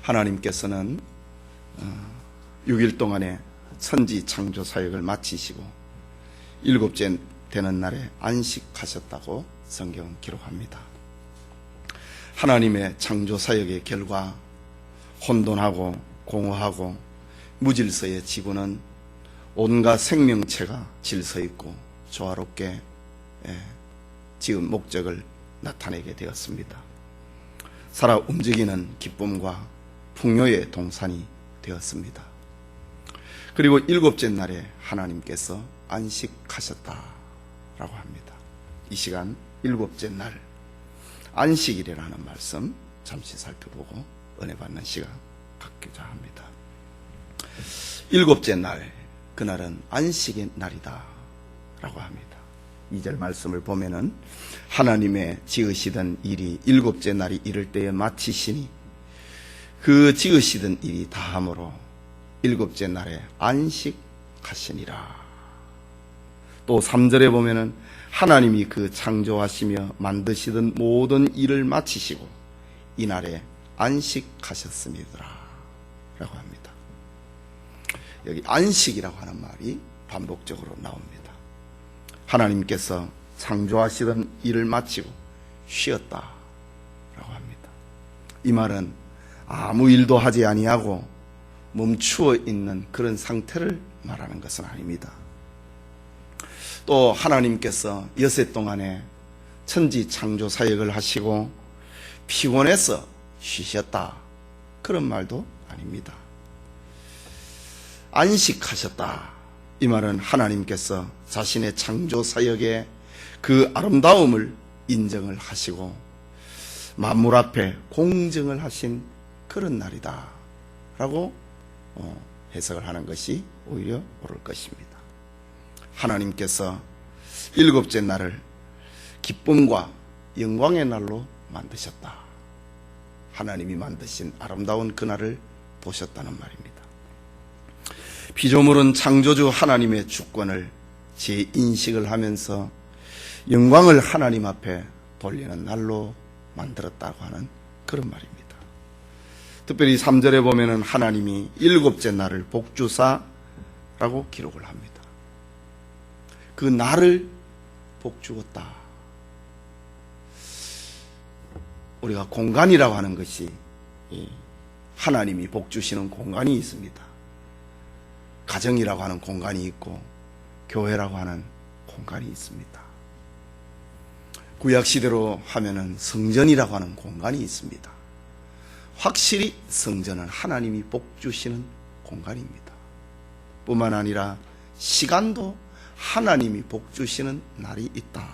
하나님께서는 6일 동안의 천지 창조 사역을 마치시고 일곱째 되는 날에 안식하셨다고 성경은 기록합니다. 하나님의 창조 사역의 결과 혼돈하고 공허하고 무질서의 지구는 온갖 생명체가 질서 있고 조화롭게 지은 목적을 나타내게 되었습니다. 살아 움직이는 기쁨과 풍요의 동산이 되었습니다. 그리고 일곱째 날에 하나님께서 안식하셨다라고 합니다. 이 시간 일곱째 날 안식일이라는 말씀 잠시 살펴보고 은혜 받는 시간 갖고자 합니다. 일곱째 날, 그날은 안식의 날이다 라고 합니다. 2절 말씀을 보면은 하나님의 지으시던 일이 일곱째 날이 이를 때에 마치시니 그 지으시던 일이 다함으로 일곱째 날에 안식하시니라. 또 3절에 보면은 하나님이 그 창조하시며 만드시던 모든 일을 마치시고 이날에 안식하셨습니다 라고 합니다. 여기 안식이라고 하는 말이 반복적으로 나옵니다. 하나님께서 창조하시던 일을 마치고 쉬었다 라고 합니다. 이 말은 아무 일도 하지 아니하고 멈추어 있는 그런 상태를 말하는 것은 아닙니다. 또 하나님께서 여세 동안에 천지 창조 사역을 하시고 피곤해서 쉬셨다 그런 말도 아닙니다. 안식하셨다 이 말은 하나님께서 자신의 창조 사역의 그 아름다움을 인정을 하시고 만물 앞에 공정을 하신 그런 날이다 라고 해석을 하는 것이 오히려 옳을 것입니다. 하나님께서 일곱째 날을 기쁨과 영광의 날로 만드셨다. 하나님이 만드신 아름다운 그 날을 보셨다는 말입니다. 피조물은 창조주 하나님의 주권을 재인식을 하면서 영광을 하나님 앞에 돌리는 날로 만들었다고 하는 그런 말입니다. 특별히 3절에 보면은 하나님이 일곱째 날을 복주사라고 기록을 합니다. 그 날을 복주었다. 우리가 공간이라고 하는 것이 하나님이 복주시는 공간이 있습니다. 가정이라고 하는 공간이 있고 교회라고 하는 공간이 있습니다. 구약시대로 하면은 성전이라고 하는 공간이 있습니다. 확실히 성전은 하나님이 복주시는 공간입니다. 뿐만 아니라 시간도 하나님이 복주시는 날이 있다.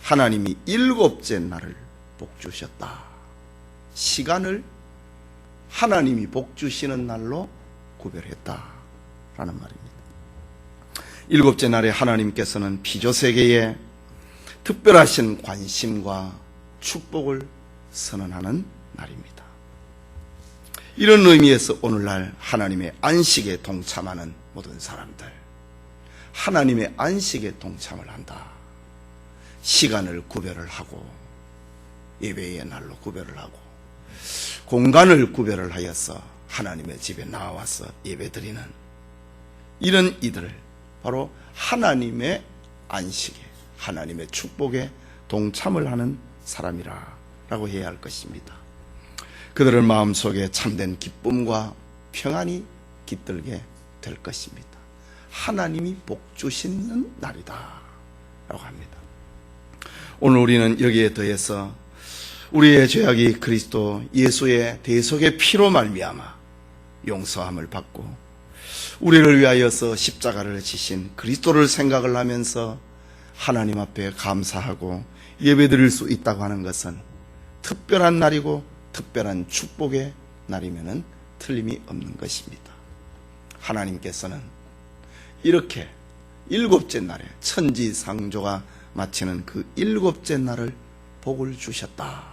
하나님이 일곱째 날을 복주셨다. 시간을 하나님이 복주시는 날로 구별했다라는 말입니다. 일곱째 날에 하나님께서는 피조세계에 특별하신 관심과 축복을 선언하는 날입니다. 이런 의미에서 오늘날 하나님의 안식에 동참하는 모든 사람들, 하나님의 안식에 동참을 한다. 시간을 구별을 하고 예배의 날로 구별을 하고 공간을 구별을 하여서 하나님의 집에 나와서 예배드리는 이런 이들을 바로 하나님의 안식에, 하나님의 축복에 동참을 하는 사람이라고 해야 할 것입니다. 그들의 마음속에 참된 기쁨과 평안이 깃들게 될 것입니다. 하나님이 복주시는 날이다 라고 합니다. 오늘 우리는 여기에 더해서 우리의 죄악이 그리스도 예수의 대속의 피로 말미암아 용서함을 받고 우리를 위하여서 십자가를 지신 그리스도를 생각을 하면서 하나님 앞에 감사하고 예배드릴 수 있다고 하는 것은 특별한 날이고 특별한 축복의 날이면은 틀림이 없는 것입니다. 하나님께서는 이렇게 일곱째 날에 천지상조가 마치는 그 일곱째 날을 복을 주셨다.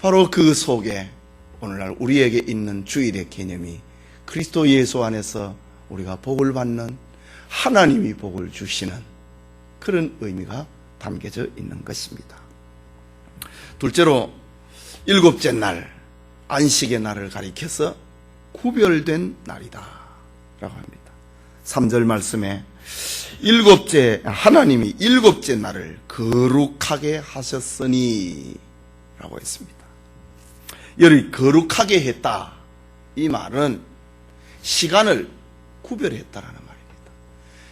바로 그 속에 오늘날 우리에게 있는 주일의 개념이 그리스도 예수 안에서 우리가 복을 받는, 하나님이 복을 주시는 그런 의미가 담겨져 있는 것입니다. 둘째로 일곱째 날, 안식의 날을 가리켜서 구별된 날이다 라고 합니다. 3절 말씀에 하나님이 일곱째 날을 거룩하게 하셨으니 라고 했습니다. 여기 거룩하게 했다, 이 말은 시간을 구별했다라는 말입니다.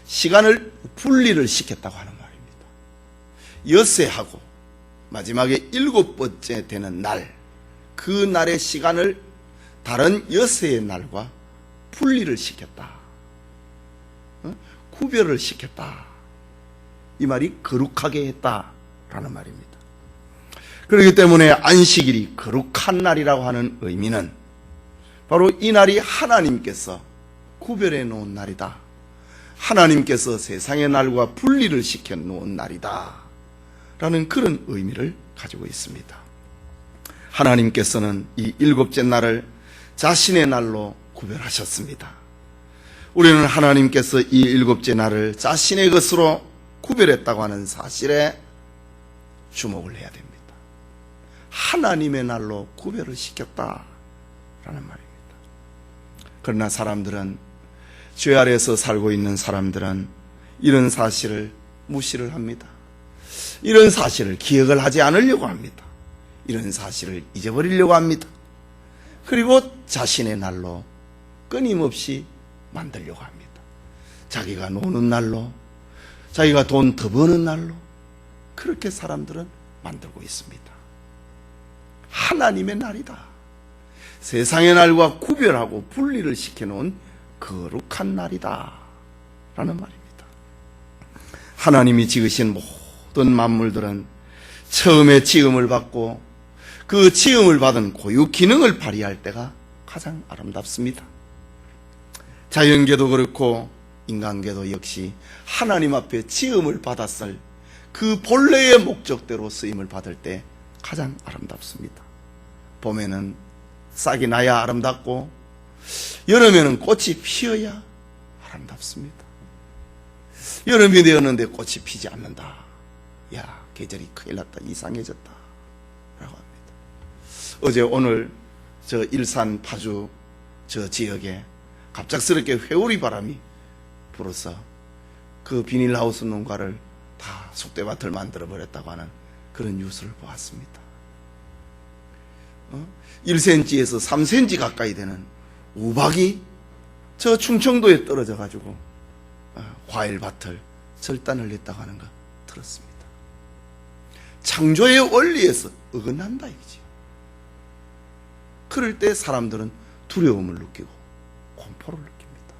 시간을 분리를 시켰다고 하는 말입니다. 엿새하고 마지막에 일곱 번째 되는 날, 그 날의 시간을 다른 엿새의 날과 분리를 시켰다, 구별을 시켰다, 이 말이 거룩하게 했다라는 말입니다. 그렇기 때문에 안식일이 거룩한 날이라고 하는 의미는 바로 이 날이 하나님께서 구별해 놓은 날이다, 하나님께서 세상의 날과 분리를 시켜 놓은 날이다 라는 그런 의미를 가지고 있습니다. 하나님께서는 이 일곱째 날을 자신의 날로 구별하셨습니다. 우리는 하나님께서 이 일곱째 날을 자신의 것으로 구별했다고 하는 사실에 주목을 해야 됩니다. 하나님의 날로 구별을 시켰다라는 말입니다. 그러나 사람들은, 죄 아래에서 살고 있는 사람들은 이런 사실을 무시를 합니다. 이런 사실을 기억을 하지 않으려고 합니다. 이런 사실을 잊어버리려고 합니다. 그리고 자신의 날로 끊임없이 만들려고 합니다. 자기가 노는 날로, 자기가 돈 더 버는 날로, 그렇게 사람들은 만들고 있습니다. 하나님의 날이다, 세상의 날과 구별하고 분리를 시켜놓은 거룩한 날이다 라는 말입니다. 하나님이 지으신 모든 만물들은 처음에 지음을 받고 그 지음을 받은 고유 기능을 발휘할 때가 가장 아름답습니다. 자연계도 그렇고 인간계도 역시 하나님 앞에 지음을 받았을 그 본래의 목적대로 쓰임을 받을 때 가장 아름답습니다. 봄에는 싹이 나야 아름답고 여름에는 꽃이 피어야 아름답습니다. 여름이 되었는데 꽃이 피지 않는다, 야, 계절이 큰일 났다, 이상해졌다 라고 합니다. 어제 오늘 저 일산 파주 저 지역에 갑작스럽게 회오리 바람이 불어서 그 비닐하우스 농가를 다 쑥대밭을 만들어 버렸다고 하는 그런 뉴스를 보았습니다. 1cm에서 3cm 가까이 되는 우박이 저 충청도에 떨어져 가지고 과일밭을 절단을 했다고 하는 거 들었습니다. 창조의 원리에서 어긋난다 이거죠. 그럴 때 사람들은 두려움을 느끼고 공포를 느낍니다.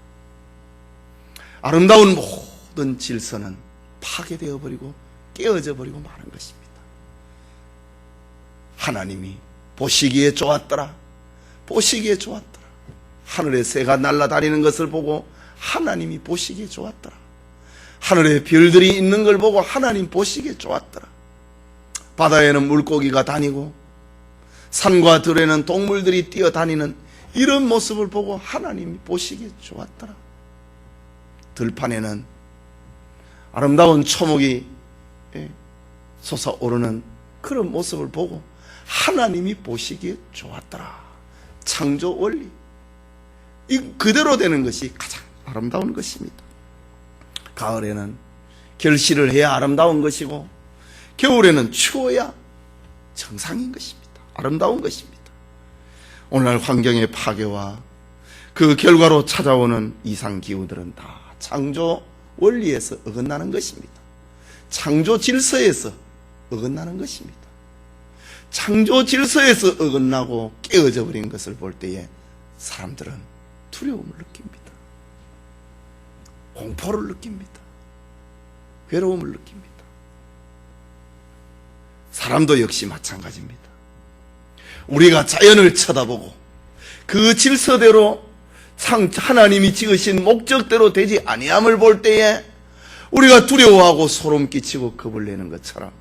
아름다운 모든 질서는 파괴되어 버리고 깨어져 버리고 마는 것입니다. 하나님이 보시기에 좋았더라, 보시기에 좋았더라, 하늘에 새가 날아다니는 것을 보고 하나님이 보시기에 좋았더라, 하늘에 별들이 있는 걸 보고 하나님 보시기에 좋았더라, 바다에는 물고기가 다니고 산과 들에는 동물들이 뛰어다니는 이런 모습을 보고 하나님이 보시기에 좋았더라, 들판에는 아름다운 초목이 솟아오르는 그런 모습을 보고 하나님이 보시기에 좋았더라. 창조 원리, 이 그대로 되는 것이 가장 아름다운 것입니다. 가을에는 결실을 해야 아름다운 것이고 겨울에는 추워야 정상인 것입니다. 아름다운 것입니다. 오늘날 환경의 파괴와 그 결과로 찾아오는 이상기후들은 다 창조 원리에서 어긋나는 것입니다. 창조 질서에서 어긋나는 것입니다. 창조 질서에서 어긋나고 깨어져 버린 것을 볼 때에 사람들은 두려움을 느낍니다. 공포를 느낍니다. 괴로움을 느낍니다. 사람도 역시 마찬가지입니다. 우리가 자연을 쳐다보고 그 질서대로 하나님이 지으신 목적대로 되지 아니함을 볼 때에 우리가 두려워하고 소름 끼치고 겁을 내는 것처럼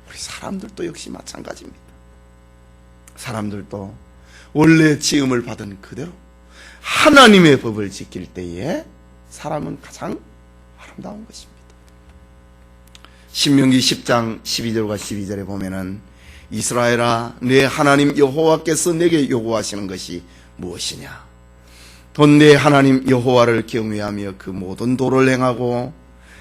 우리 사람들도 역시 마찬가지입니다. 사람들도 원래 지음을 받은 그대로 하나님의 법을 지킬 때에 사람은 가장 아름다운 것입니다. 신명기 10장 12절과 12절에 보면은 이스라엘아, 내 하나님 여호와께서 내게 요구하시는 것이 무엇이냐? 돈 내 하나님 여호와를 경외하며 그 모든 도를 행하고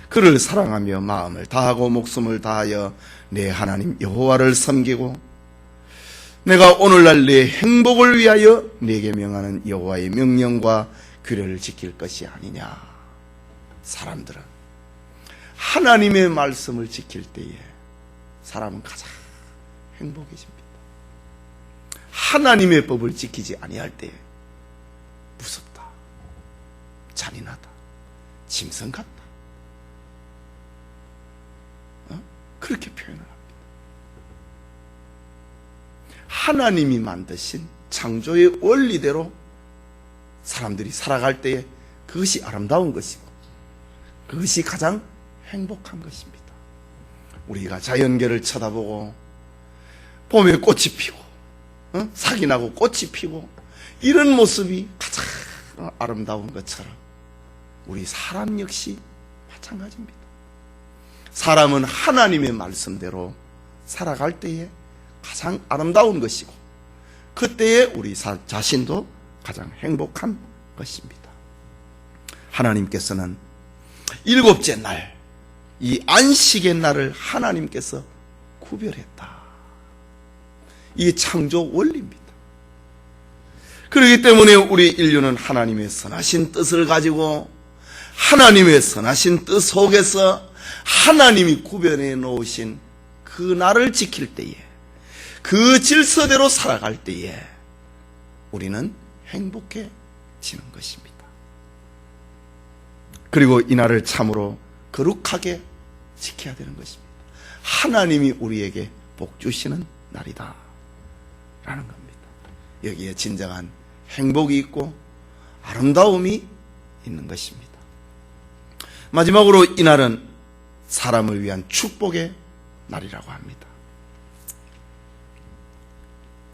그를 사랑하며 마음을 다하고 목숨을 다하여 내 하나님 여호와를 섬기고 내가 오늘날 내 행복을 위하여 내게 명하는 여호와의 명령과 규례를 지킬 것이 아니냐. 사람들은 하나님의 말씀을 지킬 때에 사람은 가장 행복해집니다. 하나님의 법을 지키지 아니할 때에 무섭다, 잔인하다, 짐승 같다, 그렇게 표현을 합니다. 하나님이 만드신 창조의 원리대로 사람들이 살아갈 때에 그것이 아름다운 것이고 그것이 가장 행복한 것입니다. 우리가 자연계를 쳐다보고 봄에 꽃이 피고 사기 나고 꽃이 피고 이런 모습이 가장 아름다운 것처럼 우리 사람 역시 마찬가지입니다. 사람은 하나님의 말씀대로 살아갈 때에 가장 아름다운 것이고 그때에 우리 자신도 가장 행복한 것입니다. 하나님께서는 일곱째 날, 이 안식의 날을 하나님께서 구별했다. 이 창조 원리입니다. 그렇기 때문에 우리 인류는 하나님의 선하신 뜻을 가지고 하나님의 선하신 뜻 속에서 하나님이 구별해 놓으신 그 날을 지킬 때에 그 질서대로 살아갈 때에 우리는 행복해지는 것입니다. 그리고 이 날을 참으로 거룩하게 지켜야 되는 것입니다. 하나님이 우리에게 복 주시는 날이다 라는 겁니다. 여기에 진정한 행복이 있고 아름다움이 있는 것입니다. 마지막으로 이 날은 사람을 위한 축복의 날이라고 합니다.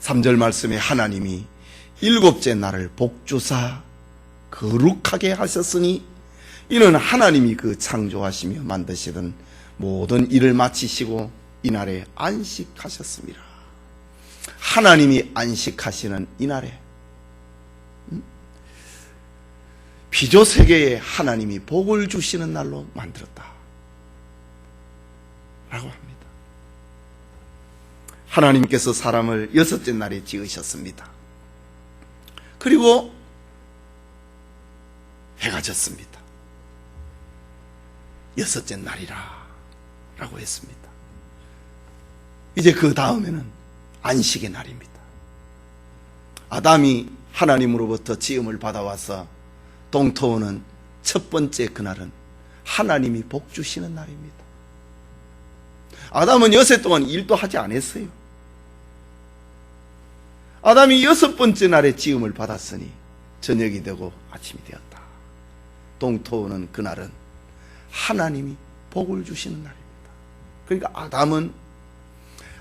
3절 말씀에 하나님이 일곱째 날을 복주사 거룩하게 하셨으니 이는 하나님이 그 창조하시며 만드시던 모든 일을 마치시고 이날에 안식하셨습니다. 하나님이 안식하시는 이날에 피조세계에 하나님이 복을 주시는 날로 만들었다 라고 합니다. 하나님께서 사람을 여섯째 날에 지으셨습니다. 그리고 해가 졌습니다. 여섯째 날이라 라고 했습니다. 이제 그 다음에는 안식의 날입니다. 아담이 하나님으로부터 지음을 받아와서 동토하는 첫 번째 그날은 하나님이 복 주시는 날입니다. 아담은 여섯 동안 일도 하지 않았어요. 아담이 여섯 번째 날에 지음을 받았으니 저녁이 되고 아침이 되었다. 동토하는 그날은 하나님이 복을 주시는 날입니다. 그러니까 아담은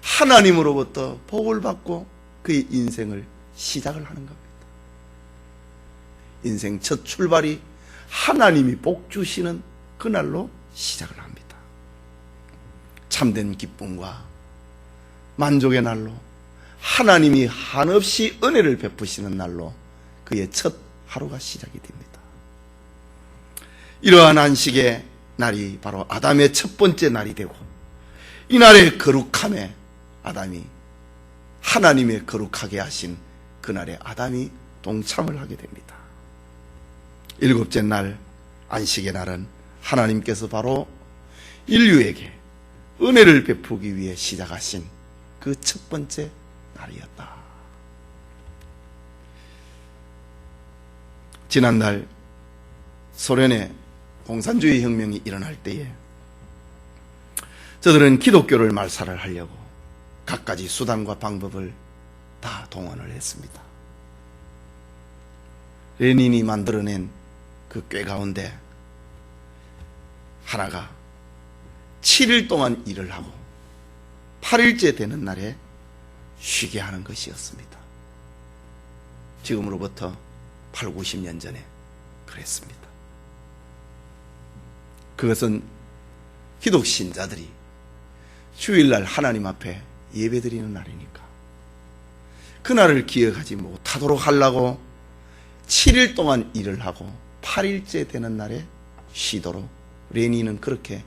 하나님으로부터 복을 받고 그의 인생을 시작을 하는 겁니다. 인생 첫 출발이 하나님이 복 주시는 그날로 시작을 합니다. 참된 기쁨과 만족의 날로 하나님이 한없이 은혜를 베푸시는 날로 그의 첫 하루가 시작이 됩니다. 이러한 안식의 날이 바로 아담의 첫 번째 날이 되고 이 날의 거룩함에 아담이 하나님의 거룩하게 하신 그날에 아담이 동참을 하게 됩니다. 일곱째 날 안식의 날은 하나님께서 바로 인류에게 은혜를 베푸기 위해 시작하신 그 첫 번째 날이었다. 지난날 소련의 공산주의 혁명이 일어날 때에 저들은 기독교를 말살을 하려고 갖가지 수단과 방법을 다 동원을 했습니다. 레닌이 만들어낸 그 꾀 가운데 하나가 7일 동안 일을 하고 8일째 되는 날에 쉬게 하는 것이었습니다. 지금으로부터 8, 90년 전에 그랬습니다. 그것은 기독신자들이 주일날 하나님 앞에 예배드리는 날이니까 그날을 기억하지 못하도록 하려고 7일 동안 일을 하고 8일째 되는 날에 쉬도록 레닌은 그렇게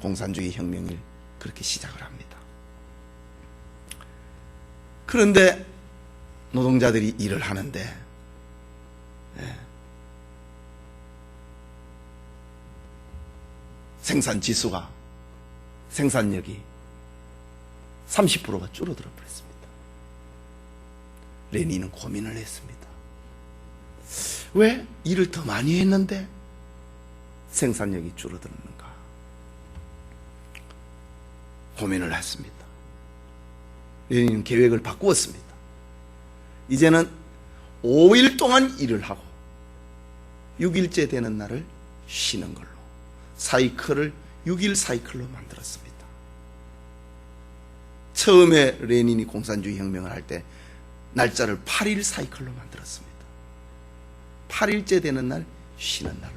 공산주의 혁명을 그렇게 시작을 합니다. 그런데 노동자들이 일을 하는데 생산지수가, 생산력이 30%가 줄어들어 버렸습니다. 레닌은 고민을 했습니다. 왜 일을 더 많이 했는데 생산력이 줄어드는가? 고민을 했습니다. 레닌은 계획을 바꾸었습니다. 이제는 5일 동안 일을 하고 6일째 되는 날을 쉬는 걸로 사이클을 6일 사이클로 만들었습니다. 처음에 레닌이 공산주의 혁명을 할 때 날짜를 8일 사이클로 만들었습니다. 8일째 되는 날 쉬는 날로.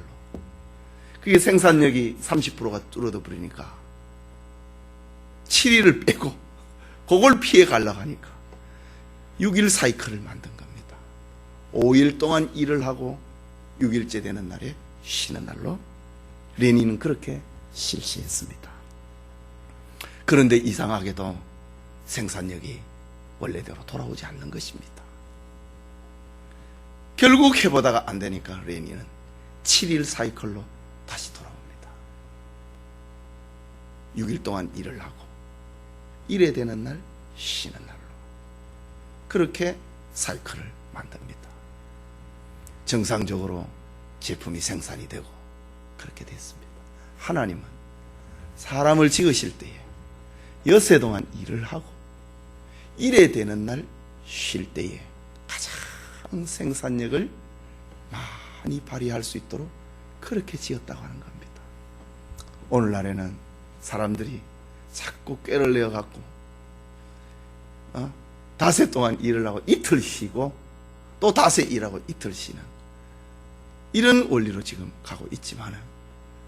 그게 생산력이 30%가 줄어들어 버리니까 7일을 빼고 그걸 피해 가려고 하니까 6일 사이클을 만든 겁니다. 5일 동안 일을 하고 6일째 되는 날에 쉬는 날로 레닌은 그렇게 실시했습니다. 그런데 이상하게도 생산력이 원래대로 돌아오지 않는 것입니다. 결국 해보다가 안 되니까 레닌은 7일 사이클로 다시 돌아옵니다. 6일 동안 일을 하고 1회 되는 날 쉬는 날로 그렇게 사이클을 만듭니다. 정상적으로 제품이 생산이 되고 그렇게 됐습니다. 하나님은 사람을 지으실 때에 엿새 동안 일을 하고 1회 되는 날 쉴 때에 가장 생산력을 많이 발휘할 수 있도록 그렇게 지었다고 하는 겁니다. 오늘날에는 사람들이 자꾸 꾀를 내어갖고 닷새 동안 일을 하고 이틀 쉬고 또 닷새 일하고 이틀 쉬는 이런 원리로 지금 가고 있지만은,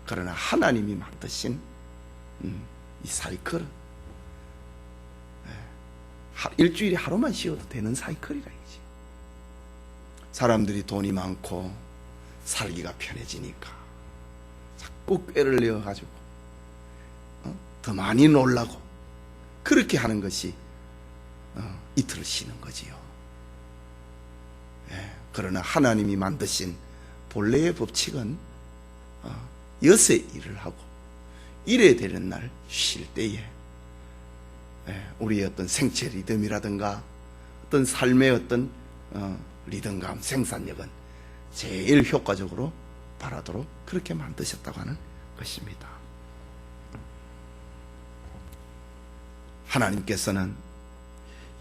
그러나 하나님이 만드신 이 사이클은 일주일에 하루만 쉬어도 되는 사이클이라 이거지. 사람들이 돈이 많고 살기가 편해지니까 자꾸 꾀를 내어가지고 더 많이 놀라고 그렇게 하는 것이 이틀을 쉬는 거지요. 그러나 하나님이 만드신 본래의 법칙은 엿새 일을 하고 1회 되는 날 쉴 때에 우리의 어떤 생체 리듬이라든가 어떤 삶의 어떤 리듬감, 생산력은 제일 효과적으로 발하도록 그렇게 만드셨다고 하는 것입니다. 하나님께서는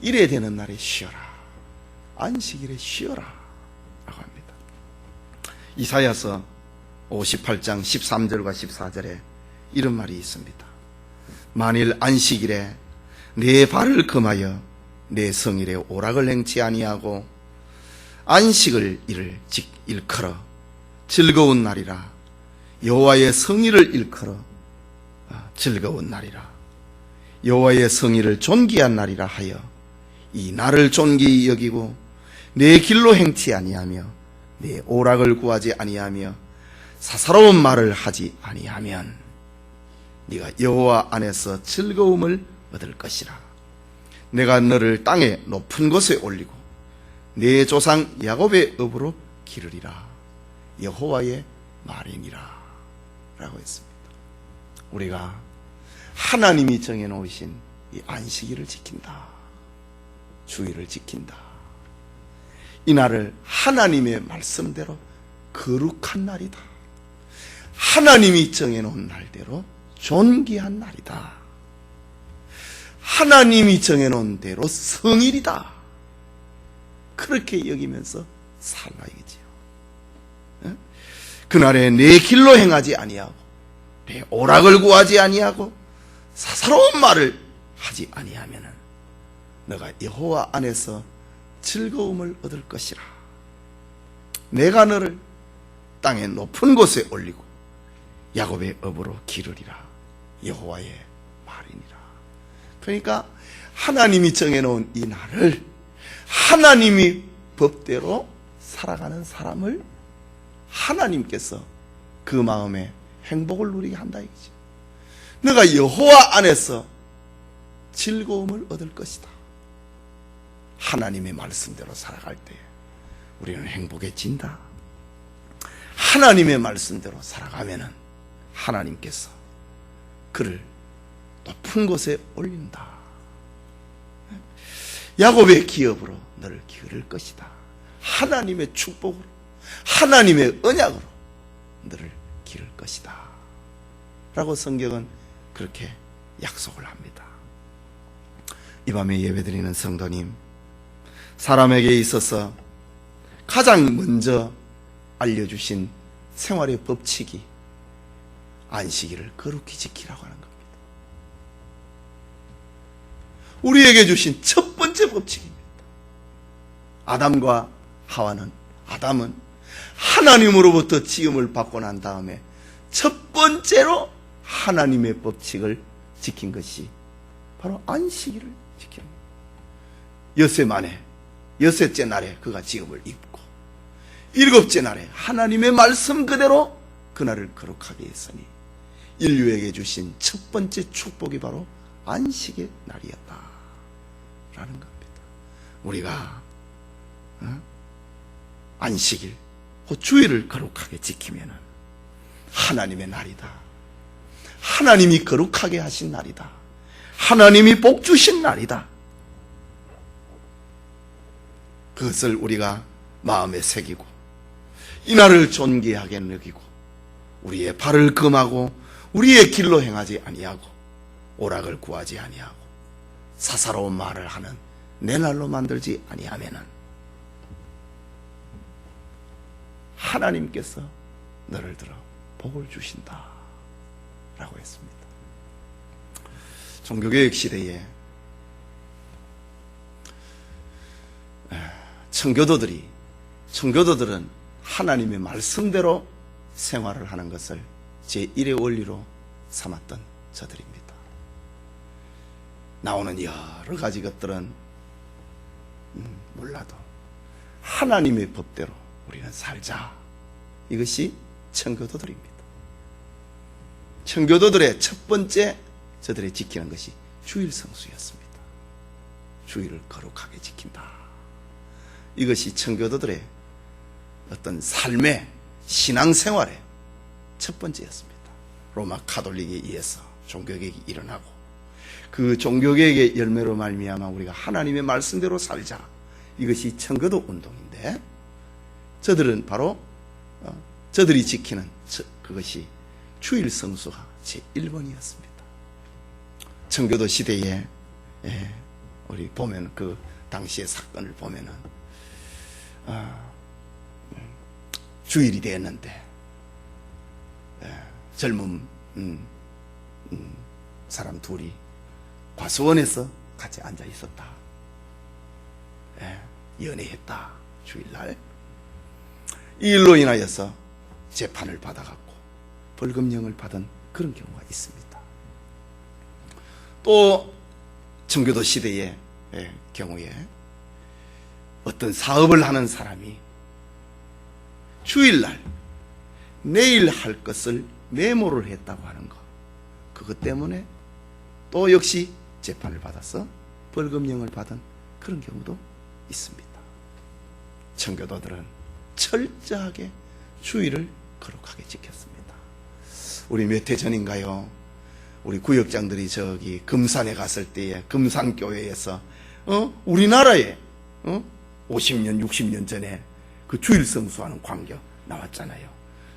1회 되는 날에 쉬어라, 안식일에 쉬어라 라고 합니다. 이사야서 58장 13절과 14절에 이런 말이 있습니다. 만일 안식일에 내 발을 금하여 내 성일에 오락을 행치 아니하고 안식을 일컬어 즐거운 날이라, 여호와의 성일을 일컬어 즐거운 날이라, 여호와의 성일을 존귀한 날이라 하여 이 날을 존귀히 여기고 내 길로 행치 아니하며 내 오락을 구하지 아니하며 사사로운 말을 하지 아니하면 네가 여호와 안에서 즐거움을 얻을 것이라. 내가 너를 땅의 높은 곳에 올리고 내 조상 야곱의 업으로 기르리라. 여호와의 말이니라 라고 했습니다. 우리가 하나님이 정해놓으신 이 안식일을 지킨다, 주일을 지킨다, 이 날을 하나님의 말씀대로 거룩한 날이다, 하나님이 정해놓은 날대로 존귀한 날이다, 하나님이 정해놓은 대로 성일이다, 그렇게 여기면서 살라 이거지요. 그날에 내 길로 행하지 아니하고 내 오락을 구하지 아니하고 사사로운 말을 하지 아니하면은 너가 여호와 안에서 즐거움을 얻을 것이라. 내가 너를 땅의 높은 곳에 올리고 야곱의 업으로 기르리라. 여호와의 말이니라. 그러니까 하나님이 정해놓은 이 날을 하나님이 법대로 살아가는 사람을 하나님께서 그 마음에 행복을 누리게 한다 이거지. 너가 여호와 안에서 즐거움을 얻을 것이다. 하나님의 말씀대로 살아갈 때 우리는 행복해진다. 하나님의 말씀대로 살아가면은 하나님께서 그를 높은 곳에 올린다. 야곱의 기업으로 너를 기울일 것이다. 하나님의 축복으로, 하나님의 언약으로 너를 기를 것이다. 라고 성경은 그렇게 약속을 합니다. 이 밤에 예배드리는 성도님, 사람에게 있어서 가장 먼저 알려주신 생활의 법칙이 안식일을 거룩히 지키라고 하는 겁니다. 우리에게 주신 첫 번째 법칙입니다. 아담은 하나님으로부터 지음을 받고 난 다음에 첫 번째로 하나님의 법칙을 지킨 것이 바로 안식일을 지키는 겁니다. 엿새 만에 여섯째 날에 그가 지음을 입고 일곱째 날에 하나님의 말씀 그대로 그날을 거룩하게 했으니 인류에게 주신 첫 번째 축복이 바로 안식의 날이었다 라는 겁니다. 우리가 안식일, 그 주일을 거룩하게 지키면 하나님의 날이다. 하나님이 거룩하게 하신 날이다. 하나님이 복 주신 날이다. 그것을 우리가 마음에 새기고 이 날을 존귀하게 여기고 우리의 발을 금하고 우리의 길로 행하지 아니하고 오락을 구하지 아니하고 사사로운 말을 하는 내 날로 만들지 아니하면은 하나님께서 너를 들어 복을 주신다 라고 했습니다. 종교개혁 시대에 청교도들은 하나님의 말씀대로 생활을 하는 것을 제1의 원리로 삼았던 저들입니다. 나오는 여러 가지 것들은 몰라도 하나님의 법대로 우리는 살자. 이것이 청교도들입니다. 청교도들의 첫 번째 저들이 지키는 것이 주일 성수였습니다. 주일을 거룩하게 지킨다. 이것이 청교도들의 어떤 삶의 신앙생활의 첫 번째였습니다. 로마 카톨릭에 의해서 종교개혁이 일어나고 그 종교개혁의 열매로 말미암아 우리가 하나님의 말씀대로 살자. 이것이 청교도 운동인데 저들은 바로 저들이 지키는 그것이 주일 성수가 제1번이었습니다. 청교도 시대에 우리 보면 그 당시의 사건을 보면은 주일이 되었는데 젊은 사람 둘이 과수원에서 같이 앉아 있었다. 연애했다. 주일날 이 일로 인하여서 재판을 받아갖고 벌금형을 받은 그런 경우가 있습니다. 또 청교도 시대의 경우에 어떤 사업을 하는 사람이 주일날 내일 할 것을 메모를 했다고 하는 것, 그것 때문에 또 역시 재판을 받아서 벌금형을 받은 그런 경우도 있습니다. 청교도들은 철저하게 주일을 거룩하게 지켰습니다. 우리 몇 해 전인가요? 우리 구역장들이 저기 금산에 갔을 때에 금산교회에서 우리나라에 50년, 60년 전에 그 주일 성수하는 광경 나왔잖아요.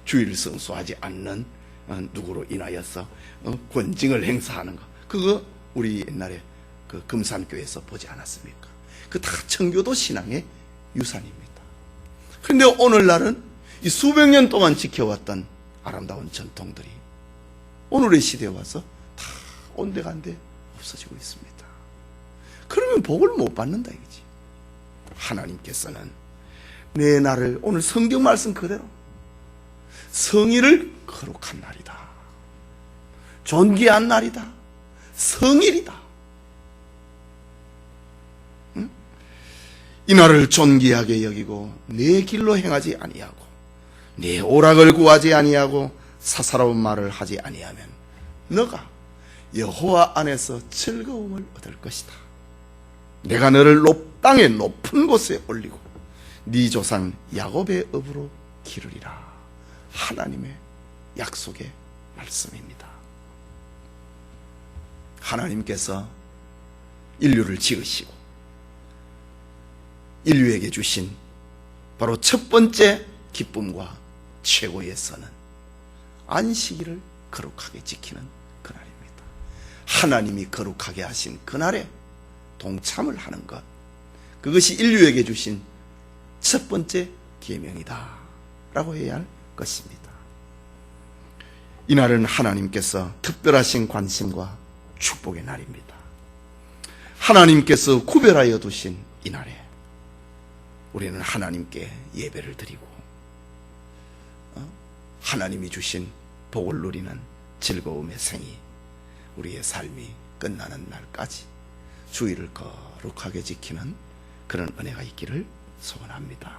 주일 성수하지 않는 누구로 인하여서 권징을 행사하는 거, 그거 우리 옛날에 그 금산교회에서 보지 않았습니까? 그 다 청교도 신앙의 유산입니다. 그런데 오늘날은 이 수백 년 동안 지켜왔던 아름다운 전통들이 오늘의 시대에 와서 다 온데간데 없어지고 있습니다. 그러면 복을 못 받는다 이거지. 하나님께서는 내 날을 오늘 성경 말씀 그대로 성일을 거룩한 날이다. 존귀한 날이다. 성일이다. 이 날을 존귀하게 여기고 내 길로 행하지 아니하고 내 오락을 구하지 아니하고 사사로운 말을 하지 아니하면 너가 여호와 안에서 즐거움을 얻을 것이다. 내가 너를 땅의 높은 곳에 올리고 네 조상 야곱의 업으로 기르리라. 하나님의 약속의 말씀입니다. 하나님께서 인류를 지으시고 인류에게 주신 바로 첫 번째 기쁨과 최고의 선은 안식일을 거룩하게 지키는 그날입니다. 하나님이 거룩하게 하신 그날에 동참을 하는 것, 그것이 인류에게 주신 첫 번째 계명이다 라고 해야 할 것입니다. 이날은 하나님께서 특별하신 관심과 축복의 날입니다. 하나님께서 구별하여 두신 이날에 우리는 하나님께 예배를 드리고 하나님이 주신 복을 누리는 즐거움의 생이 우리의 삶이 끝나는 날까지 주일을 거룩하게 지키는 그런 은혜가 있기를 소원합니다.